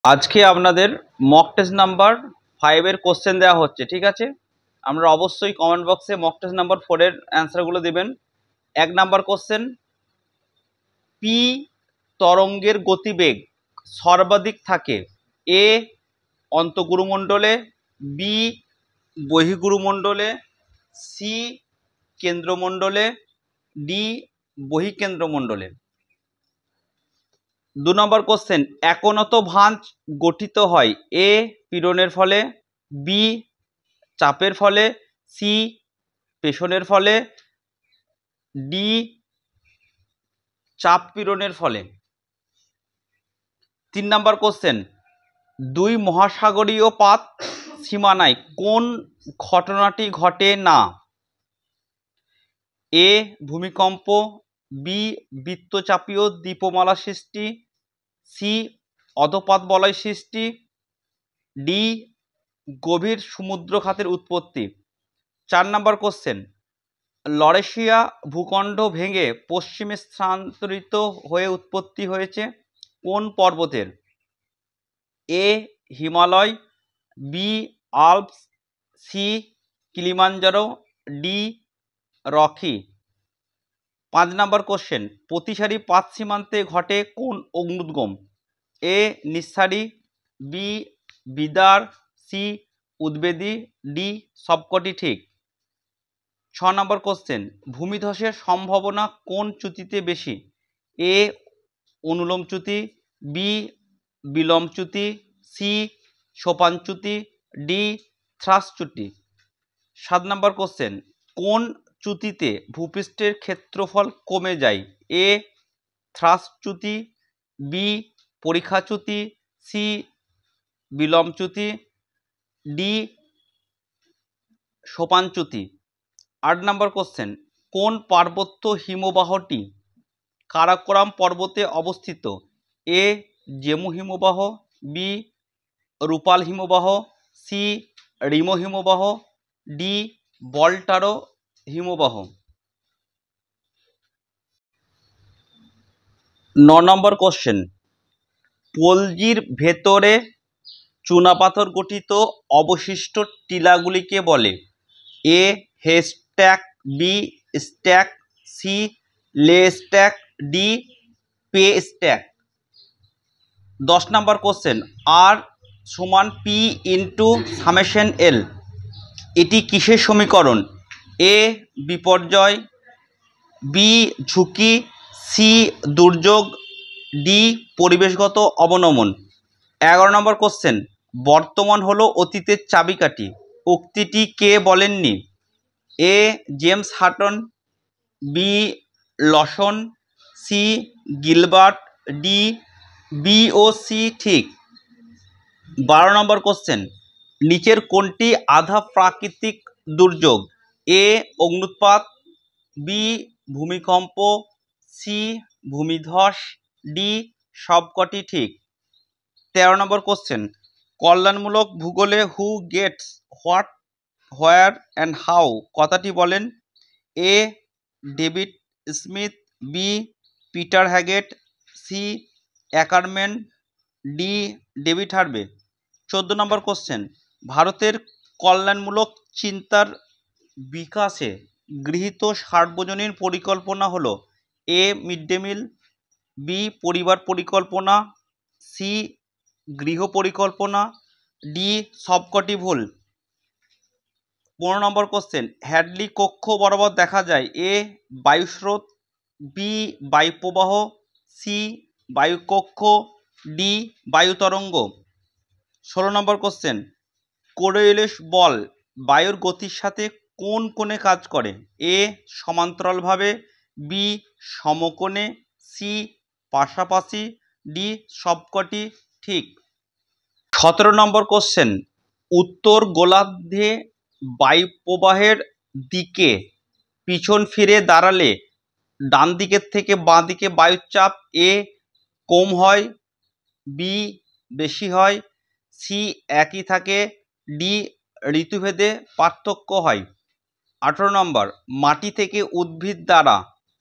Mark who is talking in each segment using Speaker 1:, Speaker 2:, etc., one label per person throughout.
Speaker 1: আজকে আপনাদের mock test number 5 এর কোশ্চেন দেওয়া হচ্ছে, ঠিক আছে। আমরা অবশ্যই কমেন্ট বক্সে মক টেস্ট নাম্বার 4 এর অ্যান্সারগুলো দেবেন। 1 নাম্বার কোশ্চেন, পি তরঙ্গের গতিবেগ সর্বাধিক থাকে এ অন্তঃগুরুমণ্ডলে, বি বহির্গুরুমণ্ডলে, সি কেন্দ্রমণ্ডলে, ডি বহিঃকেন্দ্রমণ্ডলে। 2 নম্বর কোশ্চেন, একনত ভাঁজ গঠিত হয় এ পীড়নের ফলে, বি চাপের ফলে, সি পেষণের ফলে, ডি চাপ পীড়নের ফলে। 3 নম্বর কোশ্চেন, দুই মহাসাগরীয় পাত সীমানায় কোন ঘটনাটি ঘটে না? এ ভূমিকম্প, বি বৃত্তচাপীয় দ্বীপমালা সৃষ্টি, সি অধোপাত বলয় সৃষ্টি, ডি গভীর সমুদ্রখাতের উৎপত্তি। 4 নম্বর কোশ্চেন, লরেশিয়া ভূখণ্ড ভেঙে পশ্চিমে স্থানান্তরিত হয়ে উৎপত্তি হয়েছে কোন পর্বতের? A Himalaya, B Alps, C Kilimanjaro, D Rocky. 5 number question, প্রতিসারি পাত সীমান্তে ঘটে কোন অগ্নুদ্গম? এ নিঃসারী, বি বিদার, সি উদ্বেদী, ডি সবকটি ঠিক। 6 নম্বর কোশ্চেন, ভূমিধসের সম্ভাবনা কোন চ্যুতিতে বেশি? এ অনুলোম চ্যুতি, বি বিলোম চ্যুতি, সি সোপান চ্যুতি, ডি থ্রাস চ্যুতি। 7 নম্বর কোশ্চেন, কোন চ্যুতিতে ভূপৃষ্ঠের ক্ষেত্রফল কমে যায়? এ থ্রাস চ্যুতি, বি পরীক্ষা চ্যুতি, সি বিলোম চ্যুতি, ডি সোপান চ্যুতি। 8 নম্বর কোশ্চেন, কোন পার্বত্য হিমবাহটি কারাকোরাম পর্বতে অবস্থিত? এ জেমু হিমবাহ, বি রূপাল হিমবাহ, সি রিমো হিমবাহ, ডি বলটারো হিমবাহ। 9 নম্বর কোশ্চেন, পলজির ভেতরে চুনাপাথর গঠিত অবশিষ্ট টিলাগুলিকে বলে? এ হে স্ট্যাক, বি স্ট্যাক, সি লে স্ট্যাক, ডি পে স্ট্যাক। 10 নম্বর কোশ্চেন, আর সমান পি ইন্টু সামেশন এল এটি কিসের সমীকরণ? এ বিপর্যয়, বি ঝুঁকি, সি দুর্যোগ, ডি পরিবেশগত অবনমন। 11 নম্বর কোশ্চেন, বর্তমান হলো অতীতের চাবিকাঠি উক্তিটি কে বলেননি? A James Hutton, B Lawson, C Gilbert, D B ও সি ঠিক। 12 নম্বর কোশ্চেন, নিচের কোনটি আধা প্রাকৃতিক দুর্যোগ? এ অগ্ন্যুৎপাত, বি ভূমিকম্প, সি ভূমিধস, ডি সবকটি ঠিক। 13 নম্বর কোশ্চেন, কল্যাণমূলক ভূগোলে who gets what, where and how কথাটি বলেন? A David Smith, B Peter Haggett, C Ackerman, D David Harvey. 14 number question, ভারতের কল্যাণমূলক চিন্তার বিকাশে গৃহীত সার্বজনীন পরিকল্পনা হলো? A mid day meal, B পরিবার পরিকল্পনা, সি গৃহ পরিকল্পনা, ডি সবকটি ভুল। 15 নম্বর কোশ্চেন, হ্যাডলি কক্ষ বরাবর দেখা যায়? এ বায়ুস্রোত, বি বায়ুপ্রবাহ, সি বায়ুকক্ষ, ডি বায়ুতরঙ্গ। 16 নম্বর কোশ্চেন, কোরিওলিস বল বায়ুর গতির সাথে কোন কোণে কাজ করে? এ সমান্তরালভাবে, বি সমকোণে, সি পাশাপাশি, ডি সবকটি ঠিক। 17 নম্বর কোশ্চেন, উত্তর গোলার্ধে বায়ুপ্রবাহের দিকে পিছন ফিরে দাঁড়ালে ডান দিকের থেকে বাঁ দিকে বায়ুর চাপ এ কম হয়, বি বেশি হয়, সি একই থাকে, ডি ঋতুভেদে পার্থক্য হয়। 18 নম্বর, মাটি থেকে উদ্ভিদ দ্বারা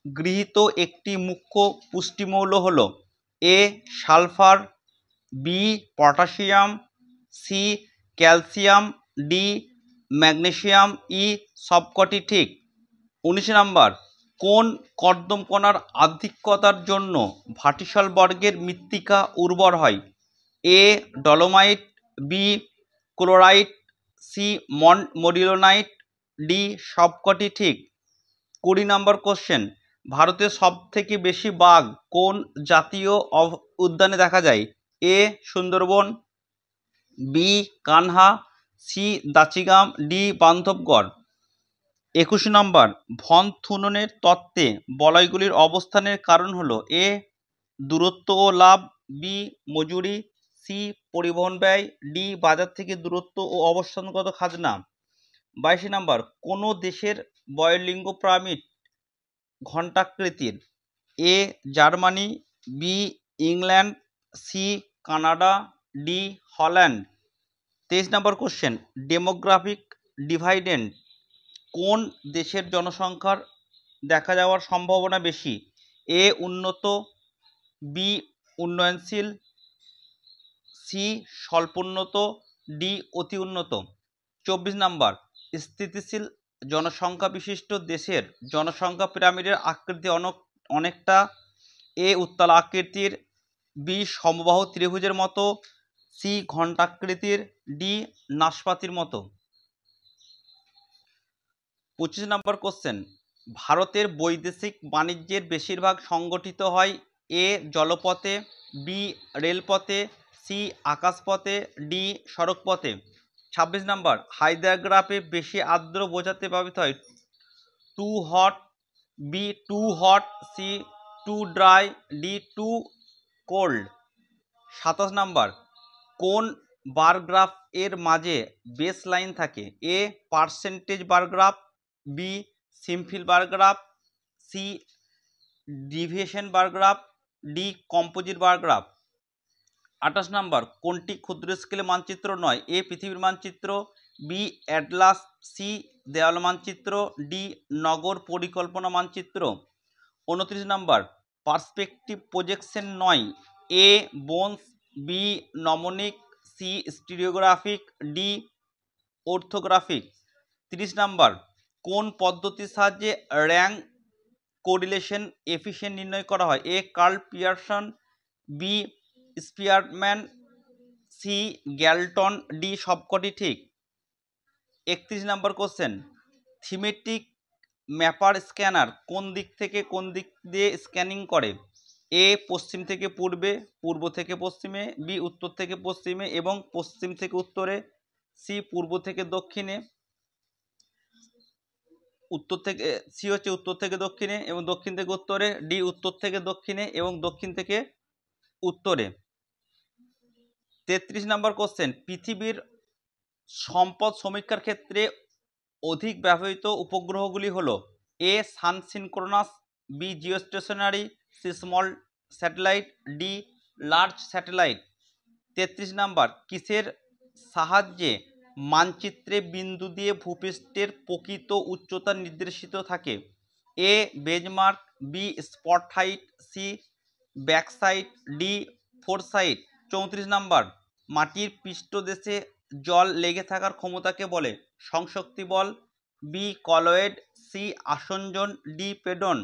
Speaker 1: গৃহীত একটি মুখ্য পুষ্টিমৌল হলো? A sulphur, B potassium, C calcium, D magnesium, E সবকটি ঠিক। 19 নাম্বার, কোন কর্দম কণার আধিক্যতার জন্য ভার্টিসাল বর্গের মৃত্তিকা উর্বর হয়? A dolomite, B chlorite, C মডিলোনাইট, ডি সবকটি ঠিক। 20 নম্বর কোশ্চেন, ভারতে সব থেকে বেশি বাঘ কোন জাতীয় উদ্যানে দেখা যায়? A Sundarban, B Kanha, C Dachigam, D Bandhavgarh. 21 number, von থুননের তত্ত্বে বলয়গুলির অবস্থানের কারণ হলো এ দূরত্ব ও লাভ, বি মজুরি, সি পরিবহন ব্যয়, ডি বাজার থেকে দূরত্ব ও অবস্থানগত খাজনা। 22 নম্বর, কোন দেশের বয়লিঙ্গ পিরামিড ঘণ্টাকৃতির? A Germany, B England, C Canada, D Holland. 23 number question, demographic dividend কোন দেশের জনসংখ্যার দেখা যাওয়ার সম্ভাবনা বেশি? এ উন্নত, বি উন্নয়নশীল, সি স্বল্পোন্নত, ডি অতি উন্নত। 24 নম্বর, স্থিতিশীল জনসংখ্যা বিশিষ্ট দেশের জনসংখ্যা পিরামিডের আকৃতি অনেকটা এ উত্তাল আকৃতির, বি সমবাহু ত্রিভুজের মতো, সি ঘণ্টাকৃতির, ডি নাশপাতির মতো। 25 নম্বর কোশ্চেন, ভারতের বৈদেশিক বাণিজ্যের বেশিরভাগ সংগঠিত হয় এ জলপথে, বি রেলপথে, সি আকাশপথে, ডি সড়কপথে। 26 নম্বর, হায়দ্রাগ্রাফে বেশি আর্দ্র বোঝাতে ব্যবহৃত হয় too hot, B too hot, C too dry, D too cold. 27 number, কোন বার গ্রাফ এর মাঝে বেস লাইন থাকে? A percentage bar graph, B simple bar graph, C deviation bar graph, D composite bar graph. 28 number, কোনটি ক্ষুদ্র স্কেলে মানচিত্র নয়? এ পৃথিবীর মানচিত্র, বি অ্যাটলাস, সি দেওয়াল মানচিত্র, ডি নগর পরিকল্পনা মানচিত্র। 29 নম্বর, পার্সপেক্টিভ প্রজেকশন নয়? A Bonne's, B gnomonic, C stereographic, D orthographic. 30 number, কোন পদ্ধতির সাহায্যে র্যাঙ্ক কোরিলেশন এফিসিয়েন্ট নির্ণয় করা হয়? A Karl Pearson, B Spearman, C Galton, D সবকটি ঠিক। 31 number question, thematic mapper scanner কোন দিক থেকে কোন দিক দিয়ে স্ক্যানিং করে? এ পশ্চিম থেকে পূর্বে, পূর্ব থেকে পশ্চিমে, বি উত্তর থেকে পশ্চিমে এবং পশ্চিম থেকে উত্তরে, সি পূর্ব থেকে দক্ষিণে, সি হচ্ছে উত্তর থেকে দক্ষিণে এবং দক্ষিণ থেকে উত্তরে, ডি উত্তর থেকে দক্ষিণে এবং দক্ষিণ থেকে উত্তরে। 33 নম্বর কোশ্চেন, পৃথিবীর সম্পদ সমীক্ষার ক্ষেত্রে অধিক ব্যবহৃত উপগ্রহগুলি হলো A sun synchronous, B geostationary, C small satellite, D large satellite. 33 number, কিসের সাহায্যে মানচিত্রে বিন্দু দিয়ে ভূপৃষ্ঠের প্রকৃত উচ্চতা নির্দেশিত থাকে? A benchmark, B spot height, C backsight, D foresight. 34 number, মাটির পৃষ্ঠদেশে জল লেগে থাকার ক্ষমতাকে বলে সংশক্তি বল, বি কলয়েড, সি আসঞ্জন, ডি পেডন।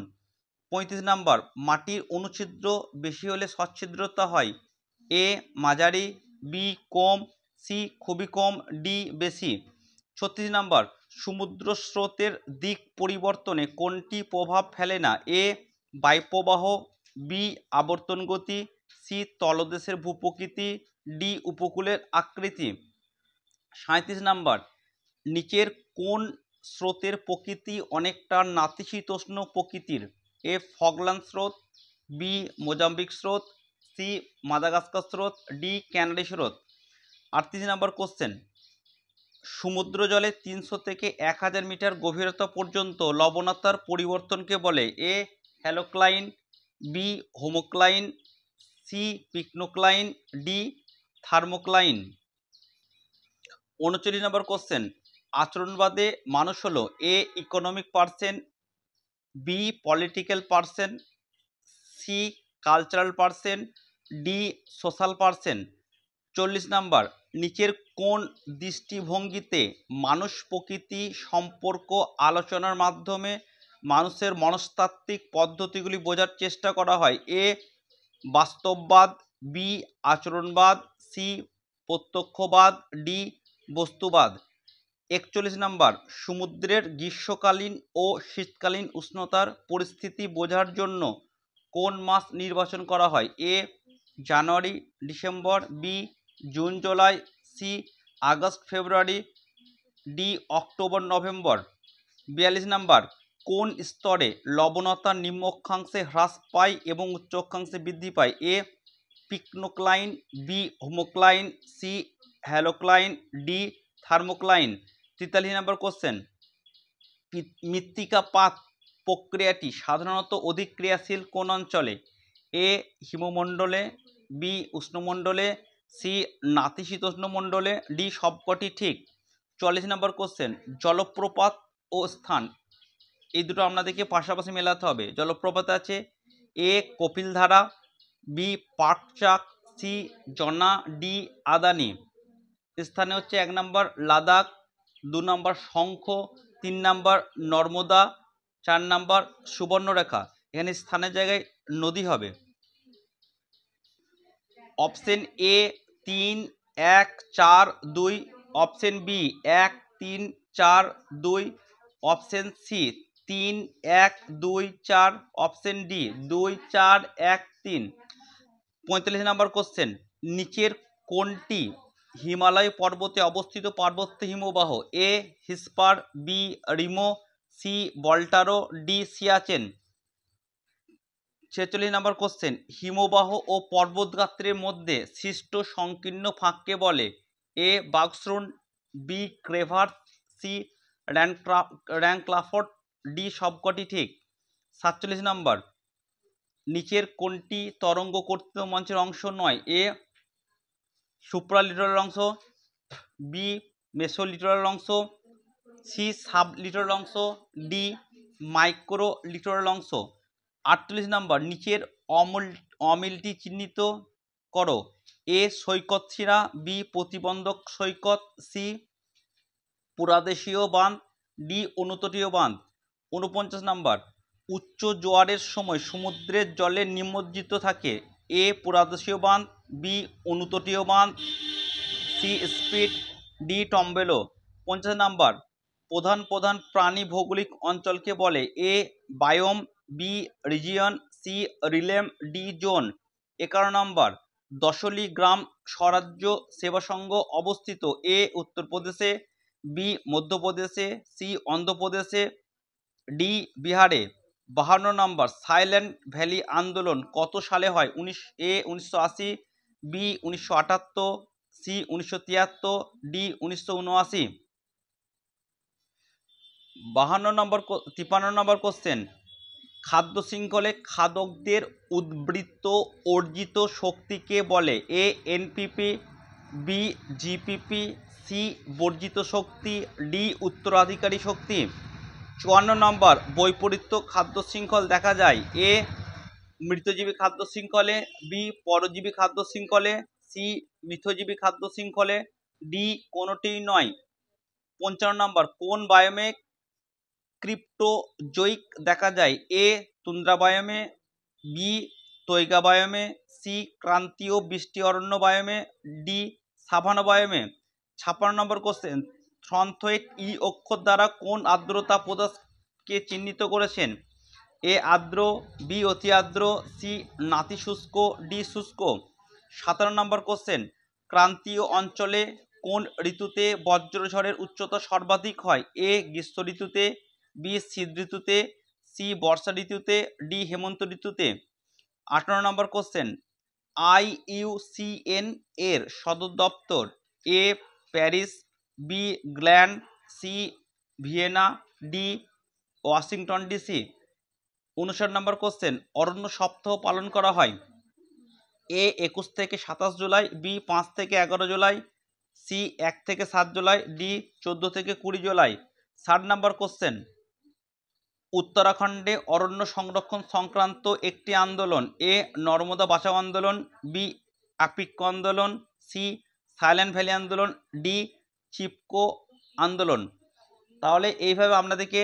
Speaker 1: 35 নাম্বার, মাটির অনুছিদ্র বেশি হলে সচ্ছিদ্রতা হয়? এ মাঝারি, বি কম, সি খুবই কম, ডি বেশি। 36 নাম্বার, সমুদ্র স্রোতের দিক পরিবর্তনে কোনটি প্রভাব ফেলে না? এ বায়ুপ্রবাহ, বি আবর্তন গতি, সি তলদেশের ভূপ্রকৃতি, ডি উপকূলের আকৃতি। 37 নাম্বার, নিচের কোন স্রোতের প্রকৃতি অনেকটা নাতিশীতোষ্ণ প্রকৃতির? এ ফগল্যান্ড স্রোত, বি মোজাম্বিক স্রোত, সি মাদাগাস্কার স্রোত, ডি ক্যানারি স্রোত। 38 নাম্বার কোশ্চেন, সমুদ্র জলে 300 থেকে 1000 মিটার গভীরতা পর্যন্ত লবণাক্তার পরিবর্তনকে বলে? A halocline, B homocline, C pycnocline, D thermocline. 39 number question, আচরণবাদে মানুষ হলো A economic person, B political person, C cultural person, D social person. 40 number, নিচের কোন দৃষ্টিভঙ্গিতে মানুষ প্রকৃতি সম্পর্ক আলোচনার মাধ্যমে মানুষের মনস্তাত্ত্বিক পদ্ধতিগুলি বোঝার চেষ্টা করা হয়? এ বাস্তববাদ, বি আচরণবাদ, সি প্রত্যক্ষবাদ, ডি বস্তুবাদ। 41 নাম্বার, সমুদ্রের গ্রীষ্মকালীন ও শীতকালীন উষ্ণতার পরিস্থিতি বোঝার জন্য কোন মাস নির্বাচন করা হয়? A January December, B June July, C August February, D October November. 42 number, কোন স্তরে লবণতা নিম্ন অক্ষাংশে হ্রাস পায় এবং উচ্চ অক্ষাংশে বৃদ্ধি পায়? A pycnocline, B homocline, C halocline, D thermocline. 43 number question, মৃত্তিকাপাত প্রক্রিয়াটি সাধারণত অধিক ক্রিয়াশীল কোন অঞ্চলে? এ হিমমণ্ডলে, বি উষ্ণমণ্ডলে, সি নাতিশীতোষ্ণমণ্ডলে, ডি সবকটি ঠিক। 44 নম্বর কোশ্চেন, জলপ্রপাত ও স্থান এই দুটো আপনাদেরকে পাশাপাশি মেলাতে হবে। জলপ্রপাত আছে এ কপিলধারা, বি পাটচাক, সি জনা, ডি আদানি। স্থানে হচ্ছে 1 নম্বর লাদাখ, 2 নম্বর শঙ্খ, 3 নম্বর নর্মদা, 4 নম্বর সুবর্ণরেখা। এখানে স্থানের জায়গায় নদী হবে। Option A 3 1 4 2, option B 1 3 4 2, option C 3 1 2 4, option D 2 4 1 3। 45 নম্বর কোশ্চেন, নিচের কোনটি হিমালয় পর্বতে অবস্থিত পার্বত্য হিমবাহ? A Hispar, B Rimo, C Baltoro, D Siachen. 46 নম্বর কোশ্চেন, হিমবাহ ও পর্বতগাত্রের মধ্যে সৃষ্ট সংকীর্ণ ফাঁককে বলে? A bergschrund, B crevasse, C randkluft, D সবকটি ঠিক। 47 নম্বর, নিচের কোনটি তরঙ্গ কর্তৃত্ব মঞ্চের অংশ নয়? এ সুপ্রালিটোরাল অংশ, বি মেসোলিটোরাল অংশ, সি সাবলিটোরাল অংশ, ডি মাইক্রো লিটোরাল অংশ। 48 নম্বর, নিচের অমিলটি চিহ্নিত করো। এ সৈকত শিরা, বি প্রতিবন্ধক সৈকত, সি পুরাদেশীয় বাঁধ, ডি অনুতটীয় বাঁধ। 49 নম্বর, উচ্চ জোয়ারের সময় সমুদ্রের জলে নিমজ্জিত থাকে। এ পুরাদেশীয় বাঁধ, বি অনুতটীয় বাঁধ, সি স্পিট, ডি টম্বেলো। 50 নম্বর, প্রধান প্রধান প্রাণী ভৌগোলিক অঞ্চলকে বলে? A biome, B region, C realm, D zone. 51 number, দশলি গ্রাম স্বরাজ্য সেবা সংঘ অবস্থিত? এ উত্তরপ্রদেশে, বি মধ্যপ্রদেশে, সি অন্ধ্রপ্রদেশে, ডি বিহারে। 52 নম্বর, সাইলেন্ট ভ্যালি আন্দোলন কত সালে হয়? এ 1980, বি 1978, সি 1973, ডি 1979। 53 নম্বর কোশ্চেন, খাদ্য শৃঙ্খলে খাদকদের উদ্বৃত্ত অর্জিত শক্তিকে বলে? এ এনপিপি, বি জিপিপি, সি বর্জিত শক্তি, ডি উত্তরাধিকারী শক্তি। 54 নম্বর, বৈপরীত্য খাদ্য শৃঙ্খল দেখা যায়? এ মৃতজীবী খাদ্য শৃঙ্খলে, বি পরজীবী খাদ্য শৃঙ্খলে, সি মিথজীবী খাদ্য শৃঙ্খলে, ডি কোনোটিই নয়। 55 নম্বর, কোন বায়োমে ক্রিপ্টোজোইক দেখা যায়? এ তুন্দ্রা বায়োমে, বি তৈগা বায়োমে, সি ক্রান্তীয় বৃষ্টি অরণ্য বায়োমে, ডি সাভানা বায়োমে। 56 নম্বর কোশ্চেন, থ্রনথোয়েট ই অক্ষর দ্বারা কোন আর্দ্রতা প্রদেশকে চিহ্নিত করেছেন? এ আর্দ্র, বি অতি আর্দ্র, সি নাতিশুষ্ক, ডি শুষ্ক। 57 নম্বর কোশ্চেন, ক্রান্তীয় অঞ্চলে কোন ঋতুতে বজ্রঝড়ের উচ্চতা সর্বাধিক হয়? এ গ্রীষ্ম ঋতুতে, বি শীত ঋতুতে, সি বর্ষা ঋতুতে, ডি হেমন্ত ঋতুতে। 58 নম্বর কোশ্চেন, IUCN এর সদর দপ্তর? A Paris, B Gland, C Vienna, D Washington DC. 59 number question, অরণ্য সপ্তাহ পালন করা হয়? এ 21 থেকে 27 জুলাই, বি 5 থেকে 11 জুলাই, সি 1 থেকে 7 জুলাই, ডি 14 থেকে 20 জুলাই। 60 নম্বর কোশ্চেন, উত্তরাখণ্ডে অরণ্য সংরক্ষণ সংক্রান্ত একটি আন্দোলন? এ নর্মদা বাঁচাও আন্দোলন, বি আপিক্য আন্দোলন, সি সাইলেন্ট ভ্যালি আন্দোলন, ডি চিপকো আন্দোলন। তাহলে এইভাবে আপনাদেরকে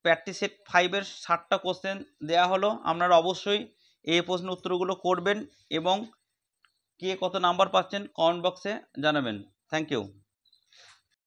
Speaker 1: প্র্যাকটিস সেট 5-এর 60টা কোশ্চেন দেওয়া হলো। আপনারা অবশ্যই এই প্রশ্ন উত্তরগুলো করবেন এবং কে কত নাম্বার পাচ্ছেন কমেন্ট বক্সে জানাবেন। Thank you.